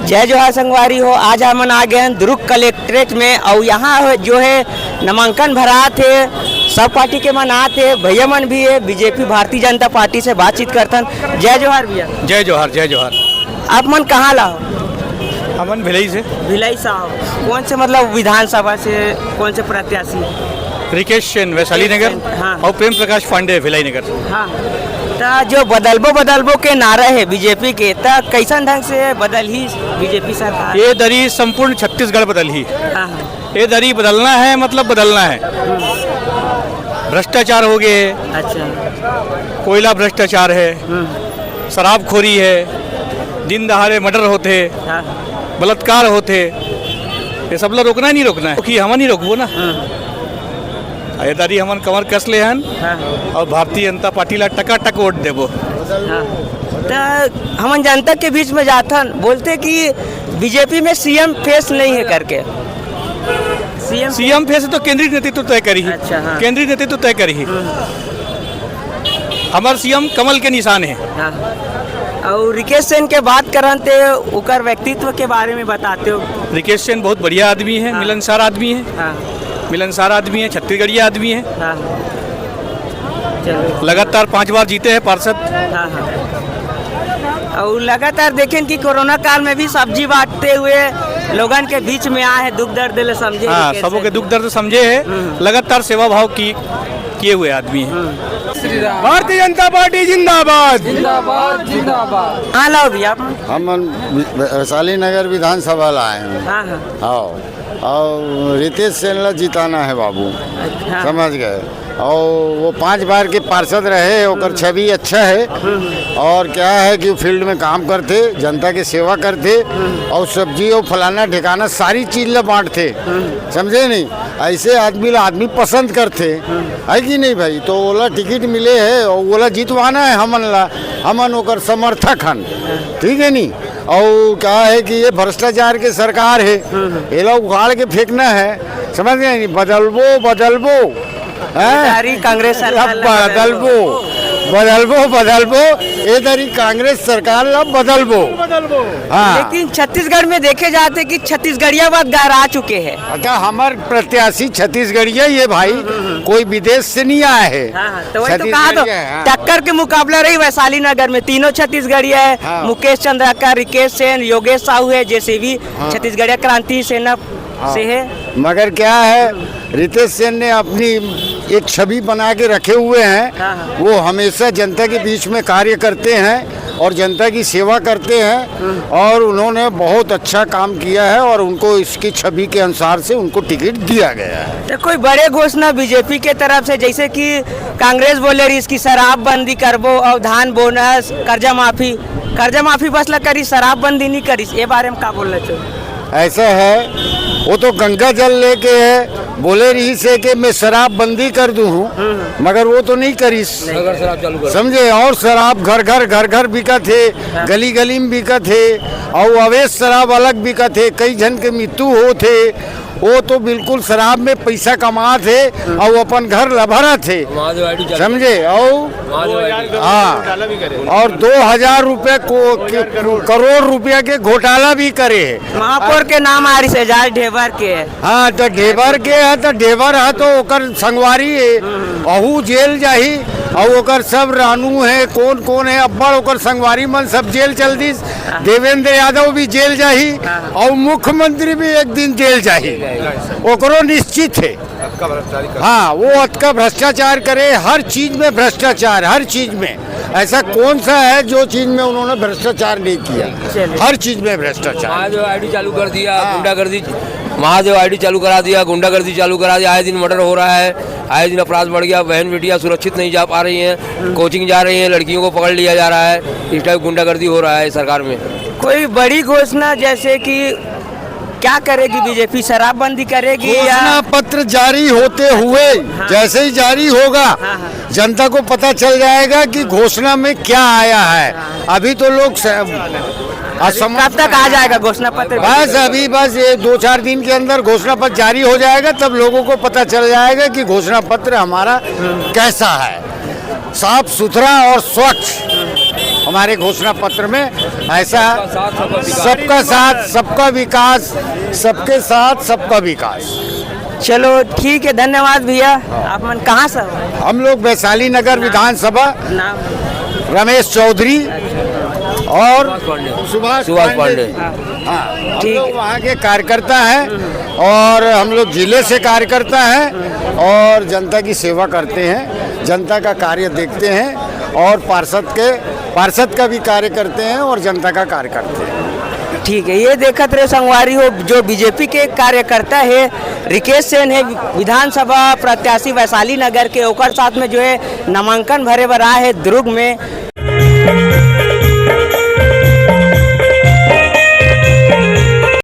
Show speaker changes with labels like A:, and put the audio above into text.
A: जय जोहार संगवारी हो। आज हम आ गए हैं दुर्ग कलेक्ट्रेट में और यहाँ जो है नामांकन भरा थे, सब पार्टी के मन आते भैया मन भी है, बीजेपी भारतीय जनता पार्टी से बातचीत करतन। जय जोहार भैया।
B: जय जोहार जय जोहार।
A: आप मन कहाँ लाओ?
B: हमन भिलाई से।
A: भिलाई साहब कौन से मतलब विधानसभा से कौन से प्रत्याशी?
B: रिकेश सेन वैशाली नगर।
A: हाँ।
B: और प्रेम प्रकाश पांडे भिलाई नगर।
A: हाँ, तो जो बदलबो के नारा है बीजेपी के, तो कैसन ढंग से बदल ही बीजेपी सरकार?
B: ये दरी संपूर्ण छत्तीसगढ़ बदल ही।
A: हाँ।
B: ये दरी बदलना है, मतलब बदलना है। भ्रष्टाचार हो गए,
A: अच्छा।
B: कोयला भ्रष्टाचार है, शराबखोरी है, दिन दहाड़े मर्डर होते,
A: हाँ।
B: बलात्कार होते, ये सब ला रोकना नहीं रोकना है कि हम नहीं रोकबो ना। ये दारी हमन कमर कस ले हन।
A: हाँ।
B: और भारतीय जनता पार्टी ला टकाटक वोट देबो।
A: हाँ। तो हम जनता के बीच में जाथन बोलते कि बीजेपी में सीएम फेस नहीं है करके।
B: सीएम फेस तो केंद्रीय नेतृत्व तय करी।
A: अच्छा, हाँ।
B: केंद्रीय नेतृत्व तय करी। हमार सीएम कमल के निशान है।
A: हाँ। और रिकेश सेन के बात करते उकर व्यक्तित्व के बारे में बताते हो?
B: रिकेश सेन बहुत बढ़िया आदमी है।
A: हाँ।
B: मिलनसार आदमी है।
A: हाँ।
B: मिलनसार आदमी है, छत्तीसगढ़िया आदमी है।
A: हाँ। चलो।
B: लगातार 5 बार जीते हैं पार्षद।
A: हाँ। हाँ। और लगातार देखें कि कोरोना काल में भी सब्जी बांटते हुए लोगन के बीच में आए हैं, दुख दर्द ले समझे।
B: हाँ, सबों के दुख दर्द समझे है। लगातार सेवा भाव किए हुए आदमी है। भारतीय जनता पार्टी जिंदाबाद
C: जिंदाबाद जिंदाबाद।
A: हाँ लाओ भैया।
D: हम वैशाली नगर विधानसभा लाए हैं।
A: हाँ। हाँ।
D: हाँ, और रितेश सेन ला जिताना है बाबू।
A: अच्छा।
D: समझ गए। और वो 5 बार के पार्षद रहे, ओकर छवि अच्छा है। और क्या है कि फील्ड में काम करते, जनता की सेवा करते, और सब्जी और फलाना ठिकाना सारी चीज ला बांटते। समझे नहीं? ऐसे आदमी ला आदमी पसंद करते है कि नहीं भाई? तो ओला टिकट मिले है और ओला जितवाना है हमन ला। हमन ओकर समर्थक हन, ठीक है नहीं? और क्या है कि ये भ्रष्टाचार के सरकार है, ये लोग उखाड़ के फेंकना है। समझ गए नहीं? बदलबो
A: कांग्रेस
D: बदलबो ये दरी कांग्रेस सरकार ला बदलबो। हाँ।
A: लेकिन छत्तीसगढ़ में देखे जाते कि छत्तीसगढ़िया बात गहरा चुके हैं।
D: अच्छा, हमार प्रत्याशी छत्तीसगढ़िया ये भाई, कोई विदेश से नहीं आया है।
A: हाँ। तो वही तो कहा, तो
D: हाँ।
A: टक्कर के मुकाबला रही वैशाली नगर में। तीनों छत्तीसगढ़िया है।
D: हाँ।
A: मुकेश चंद्राकर, रिकेश सेन, योगेश साहू है, जैसे भी छत्तीसगढ़िया क्रांति सेना से है।
D: मगर क्या है, रितेश सेन ने अपनी एक छवि बना के रखे हुए हैं।
A: हाँ।
D: वो हमेशा जनता के बीच में कार्य करते हैं और जनता की सेवा करते हैं, और उन्होंने बहुत अच्छा काम किया है, और उनको इसकी छवि के अनुसार से उनको टिकट दिया गया है।
A: तो कोई बड़े घोषणा बीजेपी के तरफ से, जैसे कि कांग्रेस बोले रही इसकी शराबबंदी करबो और धान बोनस, कर्जा माफी बस ला करी, शराबबंदी नहीं करी। ये बारे में क्या बोलना चाहिए?
D: ऐसा है, वो तो गंगा जल लेके है, बोले रही से कि मैं शराब बंदी कर दूं हूँ, मगर वो तो नहीं करी। समझे? और शराब घर घर बिका थे, गली गली में बिका थे, और अवैध शराब अलग बिका थे, कई जन के मृत्यु हो थे। वो तो बिल्कुल शराब में पैसा कमा थे और अपन घर लभरा थे। समझे? और हाँ, और 2000 रुपये करोड़ रुपया के घोटाला भी करे है।
A: महापौर के नाम आ रही से जाए ढेबर के।
D: हाँ, तो ढेबर के है, तो ढेबर है तो ओकर संगवारी है, अहू जेल जाही, और ओकर सब रानू है, कौन कौन है अब्बड़ ओकर संगवारी मन सब जेल चल दी। देवेंद्र यादव भी जेल जाही, और मुख्यमंत्री भी एक दिन जेल जाही, ओकरो निश्चित है। हाँ, वो अतका भ्रष्टाचार करे, हर चीज में भ्रष्टाचार, हर चीज में। ऐसा कौन सा है जो चीज में उन्होंने भ्रष्टाचार नहीं किया? हर चीज में भ्रष्टाचार।
C: महादेव आईडी चालू कर दिया, गुंडागर्दी। महादेव आईडी चालू करा दिया, गुंडागर्दी चालू करा दिया। आए दिन मर्डर हो रहा है, आए दिन अपराध बढ़ गया। बहन बेटियां सुरक्षित नहीं जा पा रही हैं, कोचिंग जा रही हैं, लड़कियों को पकड़ लिया जा रहा है। इस टाइप गुंडागर्दी हो रहा है सरकार में।
A: कोई बड़ी घोषणा जैसे कि क्या करेगी बीजेपी? शराबबंदी करेगी या?
D: घोषणा पत्र जारी होते हुए, जैसे ही जारी होगा, जनता को पता चल जाएगा कि घोषणा में क्या आया है। अभी तो लोग
A: कब तक आ जाएगा घोषणा पत्र?
D: बस ये 2-4 दिन के अंदर घोषणा पत्र जारी हो जाएगा, तब लोगों को पता चल जाएगा कि घोषणा पत्र हमारा कैसा है, साफ सुथरा और स्वच्छ। हमारे घोषणा पत्र में ऐसा सबका साथ सबका विकास, सबके साथ सबका विकास।
A: चलो ठीक है, धन्यवाद भैया। आप मन कहाँ से हो?
D: हम लोग वैशाली नगर विधानसभा,
A: नाम?
D: रमेश चौधरी और सुभाष
C: पांडे।
D: हाँ, हम
A: ठीक
D: लोग
A: है।
D: वहाँ के कार्यकर्ता हैं और हम लोग जिले से कार्यकर्ता हैं और जनता की सेवा करते हैं, जनता का कार्य देखते हैं और पार्षद का भी कार्य करते हैं और जनता का कार्य करते हैं।
A: ठीक है, ये देखत रहे संगवारी हो, जो बीजेपी के कार्यकर्ता है रिकेश सेन है, विधानसभा प्रत्याशी वैशाली नगर के, ओकर साथ में जो है नामांकन भरे बर आए है दुर्ग में।